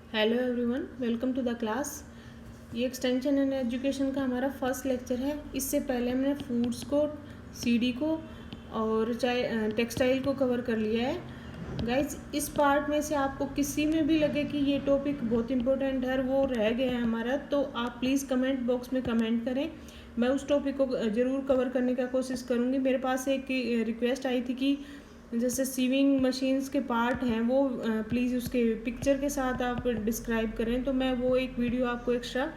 Hello everyone, welcome to the class. ये extension and education का हमारा फर्स्ट लेक्चर है। इससे पहले हमने फूड्स को, सीडी को और टेक्सटाइल को कवर कर लिया है। गाइज, इस पार्ट में से आपको किसी में भी लगे कि ये टॉपिक बहुत इंपॉर्टेंट है और वो रह गया है हमारा, तो आप प्लीज़ कमेंट बॉक्स में कमेंट करें। मैं उस टॉपिक को ज़रूर कवर करने का कोशिश करूँगी। मेरे पास एक रिक्वेस्ट आई थी कि जैसे सीविंग मशीन्स के पार्ट हैं वो प्लीज़ उसके पिक्चर के साथ आप डिस्क्राइब करें, तो मैं वो एक वीडियो आपको एक्स्ट्रा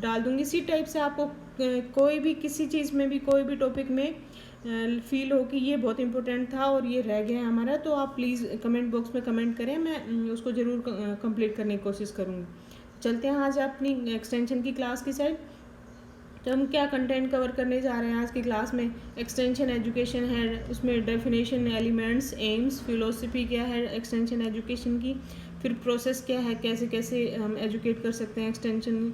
डाल दूँगी। इसी टाइप से आपको कोई भी किसी चीज़ में भी कोई भी टॉपिक में फील हो कि ये बहुत इंपॉर्टेंट था और ये रह गया है हमारा, तो आप प्लीज़ कमेंट बॉक्स में कमेंट करें। मैं उसको ज़रूर कंप्लीट करने की कोशिश करूँगी। चलते हैं आज अपनी एक्सटेंशन की क्लास की साइड। तो हम क्या कंटेंट कवर करने जा रहे हैं आज की क्लास में। एक्सटेंशन एजुकेशन है, उसमें डेफिनेशन, एलिमेंट्स, एम्स, फिलोसफी क्या है एक्सटेंशन एजुकेशन की, फिर प्रोसेस क्या है, कैसे कैसे हम एजुकेट कर सकते हैं एक्सटेंशन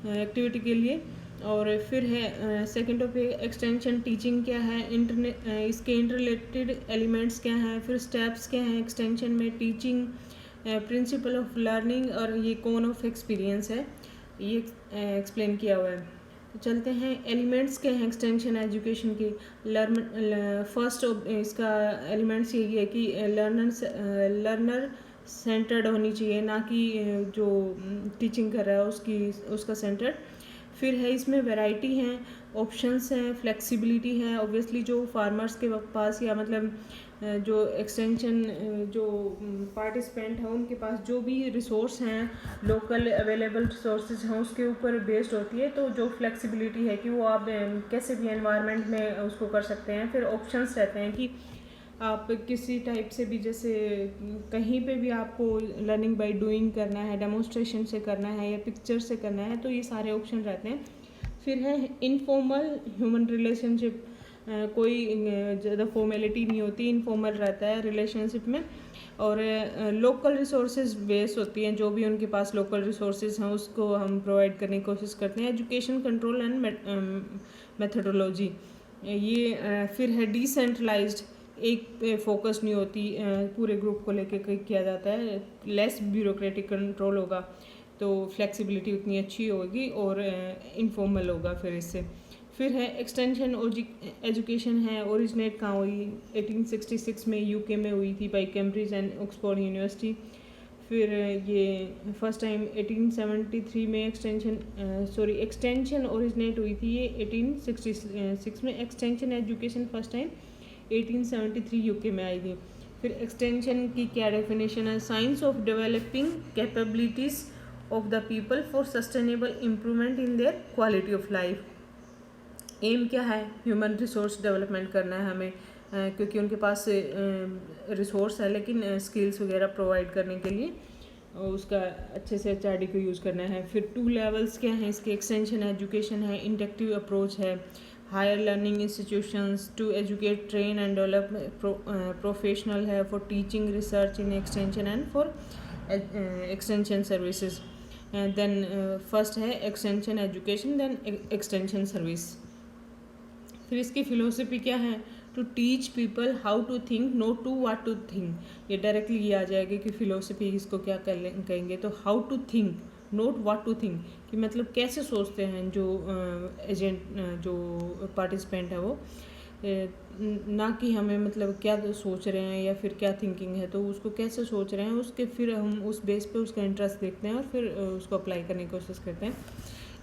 एक्टिविटी के लिए, और फिर है सेकेंड टॉपिक एक्सटेंशन टीचिंग क्या है, इंटरनेट इसके इंटरलेटेड एलिमेंट्स क्या हैं, फिर स्टेप्स क्या हैं एक्सटेंशन में, टीचिंग, प्रिंसिपल ऑफ लर्निंग और ये कौन ऑफ एक्सपीरियंस है, ये एक्सप्लेन किया हुआ है। तो चलते हैं, एलिमेंट्स के हैं एक्सटेंशन एजुकेशन की। फर्स्ट इसका एलिमेंट्स यही है कि लर्नर सेंटर्ड होनी चाहिए, ना कि जो टीचिंग कर रहा है उसका सेंटर्ड। फिर है इसमें वैरायटी हैं, ऑप्शंस हैं, फ्लेक्सिबिलिटी है। ऑब्वियसली जो फार्मर्स के पास या मतलब जो एक्सटेंशन जो पार्टिसिपेंट हैं उनके पास जो भी रिसोर्स हैं, लोकल अवेलेबल रिसोर्सेज हैं, उसके ऊपर बेस्ड होती है। तो जो फ्लेक्सिबिलिटी है कि वो आप कैसे भी एनवायरनमेंट में उसको कर सकते हैं। फिर ऑप्शंस रहते हैं कि आप किसी टाइप से भी, जैसे कहीं पे भी आपको लर्निंग बाय डूइंग करना है, डेमोन्स्ट्रेशन से करना है या पिक्चर से करना है, तो ये सारे ऑप्शन रहते हैं। फिर है इनफॉर्मल ह्यूमन रिलेशनशिप, कोई ज़्यादा फॉर्मेलिटी नहीं होती, इनफॉर्मल रहता है रिलेशनशिप में। और लोकल रिसोर्सेज बेस होती हैं, जो भी उनके पास लोकल रिसोर्सेज हैं उसको हम प्रोवाइड करने की कोशिश करते हैं। एजुकेशन कंट्रोल एंड मेथडोलॉजी, ये फिर है डिसेंट्रलाइज्ड, एक पे फोकस नहीं होती, पूरे ग्रुप को लेके किया जाता है। लेस ब्यूरोक्रेटिक कंट्रोल होगा, तो फ्लेक्सिबिलिटी उतनी अच्छी होगी और इनफॉर्मल होगा। फिर है एक्सटेंशन एजुकेशन है, ओरिजिनेट कहाँ हुई, 1866 में यूके में हुई थी by Cambridge and Oxford university. फिर ये फर्स्ट टाइम 1873 में एक्सटेंशन ओरिजिनेट हुई थी, ये 1866 में। Extension education first time 1873 UK में आई थी। फिर एक्सटेंशन की क्या डेफिनेशन है, science of developing capabilities of the people for sustainable improvement in their quality of life. Aim क्या है, ह्यूमन रिसोर्स डेवलपमेंट करना है हमें, क्योंकि उनके पास रिसोर्स है लेकिन स्किल्स वगैरह प्रोवाइड करने के लिए उसका अच्छे से एचआरडी को यूज़ करना है। फिर 2 लेवल्स क्या हैं इसके, एक्सटेंशन एजुकेशन है, इंडक्टिव अप्रोच है, higher learning institutions to educate, train and develop professional है, for teaching, research in extension and for extension services. Then first है extension education, then extension service. फिर इसकी फिलोसफी क्या है, to teach people how to think, not to what to think. ये directly ये आ जाएगा कि फिलोसफी इसको क्या कहेंगे, तो how to think not what to think, कि मतलब कैसे सोचते हैं जो एजेंट जो पार्टिसिपेंट है वो, ना कि हमें मतलब क्या सोच रहे हैं या फिर क्या थिंकिंग है, तो उसको कैसे सोच रहे हैं उसके फिर हम उस बेस पे उसका इंटरेस्ट देखते हैं और फिर उसको अप्लाई करने की कोशिश करते हैं।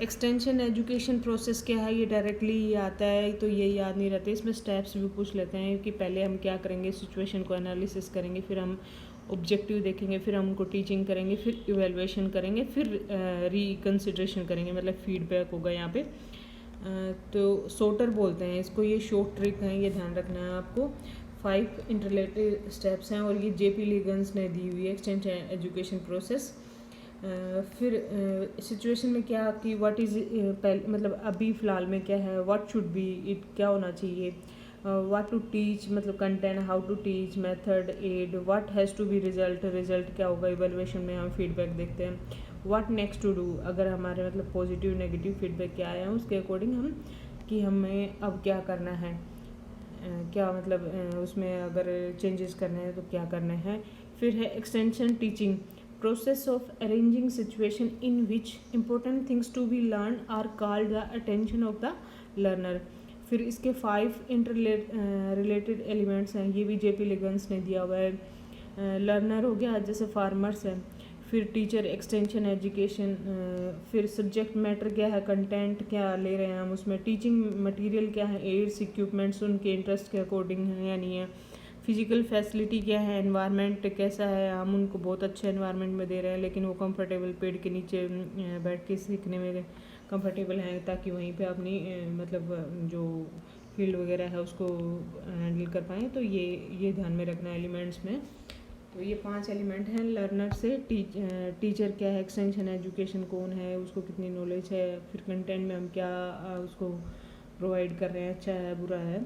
एक्सटेंशन एजुकेशन प्रोसेस क्या है, ये डायरेक्टली ये आता है तो ये याद नहीं रहते, इसमें स्टेप्स भी पूछ लेते हैं कि पहले हम क्या करेंगे, सिचुएशन को एनालिसिस करेंगे, फिर हम ऑब्जेक्टिव देखेंगे, फिर हम उनको टीचिंग करेंगे, फिर इवेलुएशन करेंगे, फिर रिकन्सिडरेशन करेंगे, मतलब फीडबैक होगा यहाँ पे। तो सोटर बोलते हैं इसको, ये शॉर्ट ट्रिक है, ये ध्यान रखना है आपको। 5 इंटरलेटेड स्टेप्स हैं और ये जेपी लिगन्स ने दी हुई है एक्सटेंशन एजुकेशन प्रोसेस। फिर सिचुएशन में क्या कि व्हाट इज़ मतलब अभी फ़िलहाल में क्या है, व्हाट शुड बी इट, क्या होना चाहिए, व्हाट टू टीच मतलब content, how to teach, method, aid, what has to be result क्या होगा, इवेलुएशन में हम फीडबैक देखते हैं, व्हाट नेक्स्ट टू डू, अगर हमारे मतलब पॉजिटिव नेगेटिव फीडबैक क्या आए हैं उसके अकॉर्डिंग हम कि हमें अब क्या करना है, क्या मतलब उसमें अगर चेंजेस करने हैं तो क्या करने हैं। फिर है extension teaching process of arranging situation in which important things to be learn are called the attention of the learner. फिर इसके 5 रिलेटेड एलिमेंट्स हैं, ये भी जेपी लिगन्स ने दिया हुआ है। लर्नर हो गया, जैसे फार्मर्स है। फिर टीचर, एक्सटेंशन, एजुकेशन। फिर सब्जेक्ट मैटर क्या है, कंटेंट क्या ले रहे हैं हम उसमें। टीचिंग मटेरियल क्या है, एड्स, इक्विपमेंट्स उनके इंटरेस्ट के अकॉर्डिंग है या नहीं है। फिजिकल फैसिलिटी क्या है, एनवायरनमेंट कैसा है, हम उनको बहुत अच्छे एनवायरनमेंट में दे रहे हैं लेकिन वो कंफर्टेबल पेड़ के नीचे बैठ के सीखने में कंफर्टेबल हैं, ताकि वहीं पे अपनी मतलब जो फील्ड वगैरह है उसको हैंडल कर पाएँ। तो ये ध्यान में रखना है एलिमेंट्स में। तो ये 5 एलिमेंट हैं लर्नर से। टीचर क्या है, एक्सटेंशन एजुकेशन कौन है, उसको कितनी नॉलेज है, फिर कंटेंट में हम क्या उसको प्रोवाइड कर रहे हैं, अच्छा है बुरा है,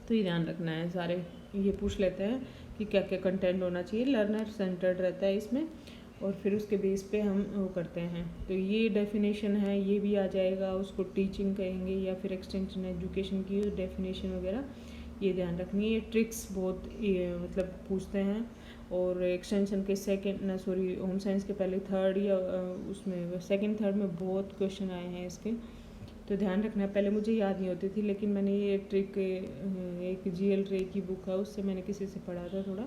तो ये ध्यान रखना है। सारे ये पूछ लेते हैं कि क्या क्या कंटेंट होना चाहिए। लर्नर सेंटर्ड रहता है इसमें, और फिर उसके बेस पे हम वो करते हैं। तो ये डेफिनेशन है, ये भी आ जाएगा, उसको टीचिंग कहेंगे या फिर एक्सटेंशन एजुकेशन की डेफिनेशन वगैरह, ये ध्यान रखनी है। ट्रिक्स बहुत मतलब पूछते हैं। और एक्सटेंशन के होम साइंस के पहले थर्ड या उसमें सेकंड थर्ड में बहुत क्वेश्चन आए हैं इसके, तो ध्यान रखना। पहले मुझे याद नहीं होती थी, लेकिन मैंने ये ट्रिक एक GL रे की बुक है उससे मैंने किसी से पढ़ा था थोड़ा,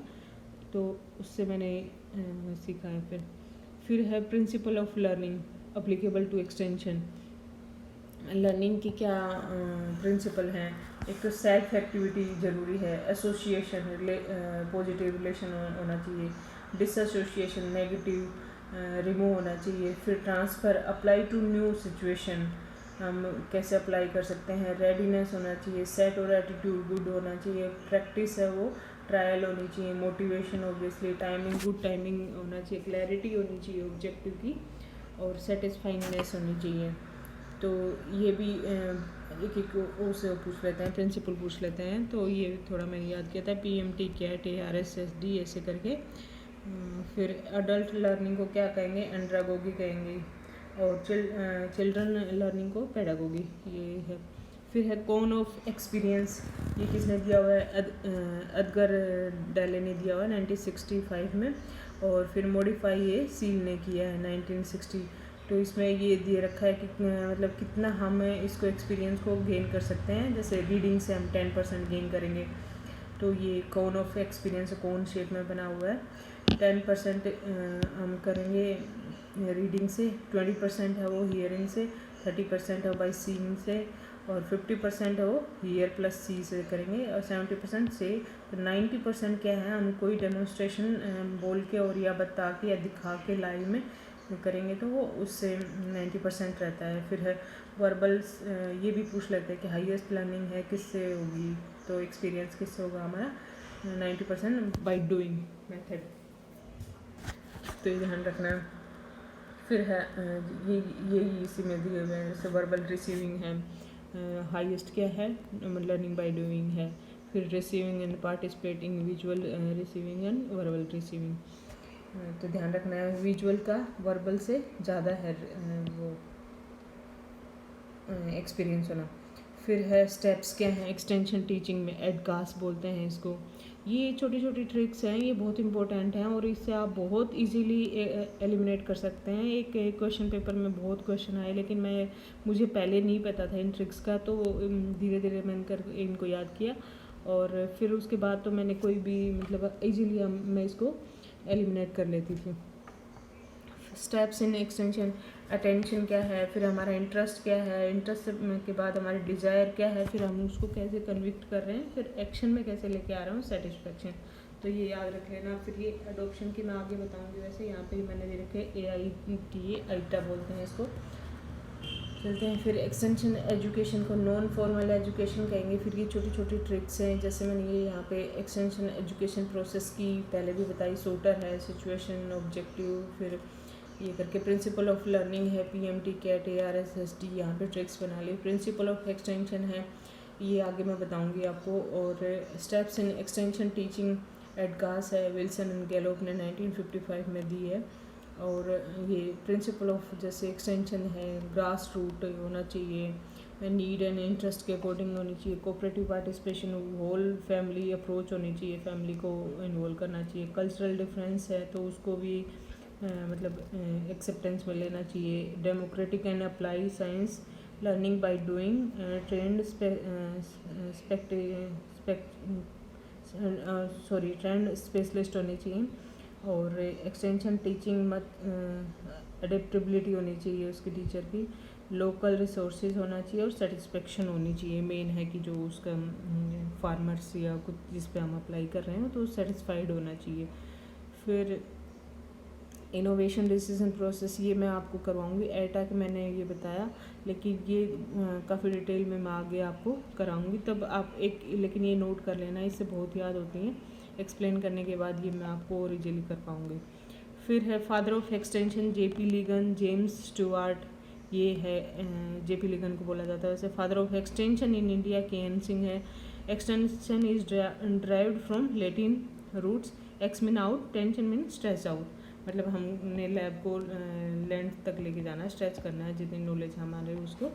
तो उससे मैंने सीखा है। फिर है principle of learning applicable to extension. Learning की क्या प्रिंसिपल हैं। एक तो सेल्फ एक्टिविटी ज़रूरी है, एसोसिएशन पॉजिटिव रिलेशन होना चाहिए, डिसएसोसिएशन नेगेटिव रिमूव होना चाहिए। फिर transfer apply to new situation, हम कैसे अप्लाई कर सकते हैं। रेडीनेस होना चाहिए, सेट और एटीट्यूड गुड होना चाहिए। प्रैक्टिस है वो ट्रायल होनी चाहिए। Motivation obviously, timing good timing होना चाहिए। क्लैरिटी होनी चाहिए ऑब्जेक्टिव की, और सेटिस्फाइंगनेस होनी चाहिए। तो ये भी एक ओ से पूछ लेते हैं, प्रिंसिपल पूछ लेते हैं। तो ये थोड़ा मैंने याद किया था, PMT कैट ARSSD ऐसे करके। फिर अडल्ट लर्निंग को क्या कहेंगे, एंड्रागोगी कहेंगे, और चिल्ड्रन लर्निंग को पेडागोगी, ये है। फिर है कौन ऑफ एक्सपीरियंस, ये किसने दिया हुआ है, एडगर डेले ने दिया हुआ है 1965 में। और फिर मॉडिफाई ये सील ने किया है 1960। तो इसमें ये दिए रखा है कि मतलब कितना हम इसको एक्सपीरियंस को गेन कर सकते हैं। जैसे रीडिंग से हम 10% गेन करेंगे, तो ये कौन ऑफ एक्सपीरियंस कौन शेप में बना हुआ है। 10% हम करेंगे रीडिंग से, 20% है वो हियरिंग से, 30% है बाई सीइंग से, और 50% है वो हियर प्लस सी से करेंगे, और 70% से। तो 90% क्या है, हम कोई डेमोन्स्ट्रेशन बोल के और या बता के या दिखा के लाइव में करेंगे, तो वो उससे 90% रहता है। फिर है वर्बल्स, ये भी पूछ लेते हैं कि हाईएस्ट लर्निंग है किससे होगी, तो एक्सपीरियंस किससे होगा हमारा, 90% बाई डूइंग मेथड, तो ये ध्यान रखना है। फिर है ये इसी में दिए हुए हैं, जैसे वर्बल रिसीविंग है, हाईएस्ट क्या है, लर्निंग बाय डूइंग है। फिर receiving end participating, visual receiving end verbal receiving, तो ध्यान रखना है विजुअल का वर्बल से ज़्यादा है वो एक्सपीरियंस होना। फिर है स्टेप्स क्या हैं एक्सटेंशन टीचिंग में, एडकास बोलते हैं इसको। ये छोटी छोटी ट्रिक्स हैं, ये बहुत इंपॉर्टेंट हैं, और इससे आप बहुत इजीली एलिमिनेट कर सकते हैं। एक क्वेश्चन पेपर में बहुत क्वेश्चन आए, लेकिन मुझे पहले नहीं पता था इन ट्रिक्स का, तो धीरे धीरे मैंने इनको याद किया, और फिर उसके बाद तो मैंने कोई भी मतलब इजीली मैं इसको एलिमिनेट कर लेती थी। स्टेप्स इन एक्सटेंशन, अटेंशन क्या है, फिर हमारा इंटरेस्ट क्या है, इंटरेस्ट के बाद हमारी डिज़ायर क्या है, फिर हम उसको कैसे कन्विक्ट कर रहे हैं, फिर एक्शन में कैसे लेके आ रहे हूँ, सेटिस्फेक्शन, तो ये याद रख लेना। फिर ये अडोप्शन की मैं आगे बताऊँगी। वैसे यहाँ पे मैंने दे रखे AITA, आइटा बोलते हैं इसको। चलते हैं फिर एक्सटेंशन एजुकेशन को नॉन फॉर्मल एजुकेशन कहेंगे। फिर ये छोटी छोटी ट्रिक्स हैं, जैसे मैंने ये यहाँ पे एक्सटेंशन एजुकेशन प्रोसेस की पहले भी बताई, सोटर है, सिचुएशन, ऑब्जेक्टिव, फिर ये करके प्रिंसिपल ऑफ लर्निंग है, PMT कैट ARSSD, यहाँ पे ट्रिक्स बना ली। प्रिंसिपल ऑफ एक्सटेंशन है, ये आगे मैं बताऊँगी आपको। और स्टेप्स इन एक्सटेंशन टीचिंग एडकास है, विल्सन एंड गैलोप ने 1955 में दी है। और ये प्रिंसिपल ऑफ जैसे एक्सटेंशन है, ग्रास रूट होना चाहिए, नीड एंड इंटरेस्ट के अकॉर्डिंग होनी चाहिए, cooperative participation, whole family approach होनी चाहिए, फैमिली को इन्वॉल्व करना चाहिए। कल्चरल डिफरेंस है तो उसको भी मतलब एक्सेप्टेंस में लेना चाहिए। Democratic and apply science learning by doing, trend trend specialist होने चाहिए। और एक्सटेंशन टीचिंग मत अडेप्टेबिलिटी होनी चाहिए उसकी टीचर की। लोकल रिसोर्सेज होना चाहिए और सेटिस्फेक्शन होनी चाहिए। मेन है कि जो उसका फार्मर्स या कुछ जिस पे हम अप्लाई कर रहे हैं तो सेटिस्फाइड होना चाहिए। फिर इनोवेशन डिसीजन प्रोसेस, ये मैं आपको करवाऊंगी। एटा के मैंने ये बताया, लेकिन ये काफ़ी डिटेल में मैं आगे आपको कराऊंगी, तब आप लेकिन ये नोट कर लेना, इससे बहुत याद होती हैं। एक्सप्लेन करने के बाद ये मैं आपको और इजीली कर पाऊँगी। फिर है father of extension JP Leagans, James Stuart. ये है जेपी लिगन को बोला जाता है। वैसे father of extension in India KN Singh है। Extension is derived from Latin roots. Ex mean out, tension mean stretch out, मतलब हमने लैब को लेंथ तक लेके जाना है, स्ट्रेच करना है, जितनी नॉलेज हमारे उसको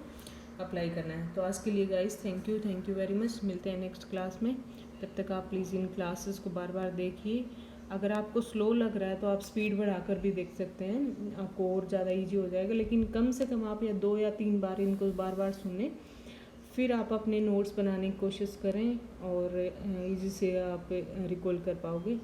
अप्लाई करना है। तो आज के लिए guys thank you very much. मिलते हैं नेक्स्ट क्लास में। तब तक आप प्लीज़ इन क्लासेस को बार बार देखिए। अगर आपको स्लो लग रहा है तो आप स्पीड बढ़ाकर भी देख सकते हैं, आपको और ज़्यादा इजी हो जाएगा। लेकिन कम से कम आप या 2 या 3 बार इनको बार बार सुनें, फिर आप अपने नोट्स बनाने की कोशिश करें और इजी से आप रिकॉल कर पाओगे।